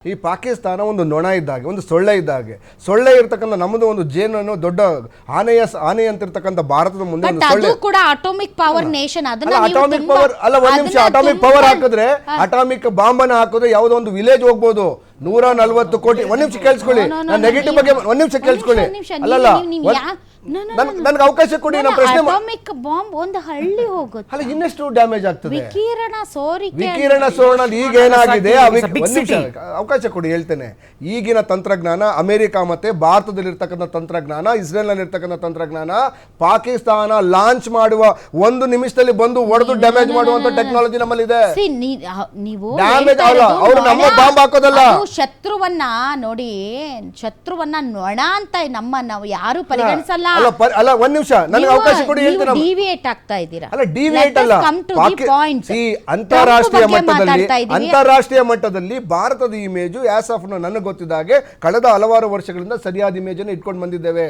ಈ ಪಾಕಿಸ್ತಾನ ಒಂದು ನೊಣ ಇದ್ದಾಗೆ, ಒಂದು ಸೊಳ್ಳೆ ಇದ್ದಾಗೆ, ಸೊಳ್ಳೆ ಇರ್ತಕ್ಕಂಥ ನಮ್ಮದು ಒಂದು ಜೇನನ್ನು ದೊಡ್ಡ ಆನೆ ಅಂತಿರ್ತಕ್ಕಂಥ ಭಾರತದ ಮುಂದೆ ಒಂದು ಸೊಳ್ಳೆ ಕೂಡ atomic power nation. Atomic power ಅಲ್ಲ, ಒಂದ್ ನಿಮಿಷ. ಅಟಾಮಿಕ್ ಪವರ್ ಹಾಕಿದ್ರೆ, ಅಟಾಮಿಕ್ ಬಾಂಬನ್ನ ಹಾಕಿದ್ರೆ ಯಾವುದೋ ಒಂದು ವಿಲೇಜ್ ಹೋಗ್ಬೋದು. 140 ಕೋಟಿ. ಒಂದ್ ನಿಮಿಷ ಕೇಳಿಸ್ಕೊಳ್ಳಿ, ನಾನು ನೆಗೆಟಿವ್ ಬಗ್ಗೆ ಒಂದ್ ನಿಮಿಷ ಕೇಳಿಸ್ಕೊಳ್ಳಿ. ಅಲ್ಲಲ್ಲ, ನನ್ಗೆ ಅವಕಾಶ ಕೊಡಿ. ನಾನು ಪ್ರಶ್ನೆ ಅಟಾಮಿಕ್ ಬಾಂಬ್ ಒಂದು ಹಳ್ಳಿ ಹೋಗುತ್ತೆ. ಅಲ್ಲ, ಇನ್ನೆಷ್ಟು ಡ್ಯಾಮೇಜ್ ಆಗ್ತದೆ? ವಿಕಿರಣ ಸೋರಣ ಈಗ ಏನಾಗಿದೆ, ಒಂದ್ ನಿಮಿಷ ಅವಕಾಶ ಕೊಡಿ, ಹೇಳ್ತೇನೆ. ಈಗಿನ ತಂತ್ರಜ್ಞಾನ, ಅಮೆರಿಕ ಮತ್ತೆ ಭಾರತದಲ್ಲಿರ್ತಕ್ಕಂಥ ತಂತ್ರಜ್ಞಾನ, ಇಸ್ರೇಲ್ ನಲ್ಲಿ ಇರ್ತಕ್ಕಂಥ ತಂತ್ರಜ್ಞಾನ, ಪಾಕಿಸ್ತಾನ ಲಾಂಚ್ ಮಾಡುವ 1 ನಿಮಿಷದಲ್ಲಿ ಬಂದು ಹೊಡೆದು ಡ್ಯಾಮೇಜ್ ಮಾಡುವಂತ ಟೆಕ್ನಾಲಜಿ ನಮ್ಮಲ್ಲಿದೆ. ಡ್ಯಾಮೇಜ್ ಅಲ್ಲ, ಅವ್ರು ನಮ್ಮ ಬಾಂಬ್ ಹಾಕೋದಲ್ಲ. ಶತ್ರುವನ್ನ ನೋಡಿ, ಶತ್ರುವನ್ನ ನೊಣ ಅಂತ ನಾವು ಯಾರು ಪರಿಗಣಿಸಲ್ಲ. ಅಲ್ಲ, ಒಂದ್ ನಿಮಿಷ ನನಗೆ ಅವಕಾಶ ಕೊಡಿ, ಹೇಳ್ತೇನೆ. ಡಿವಿಯೇಟ್ ಆಗ್ತಾ ಇದ್ದೀರಾ. ಅಲ್ಲ, ಡಿವಿಯೇಟ್ ಅಲ್ಲ. ಅಂತಾರಾಷ್ಟ್ರೀಯ ಮಟ್ಟದಲ್ಲಿ ಭಾರತದ ಇಮೇಜು ನನಗೆ ಗೊತ್ತಿದ್ದ ಹಾಗೆ ಕಳೆದ ಹಲವಾರು ವರ್ಷಗಳಿಂದ ಸರಿಯಾದ ಇಮೇಜ್ ಅನ್ನು ಇಟ್ಕೊಂಡು ಬಂದಿದ್ದೇವೆ.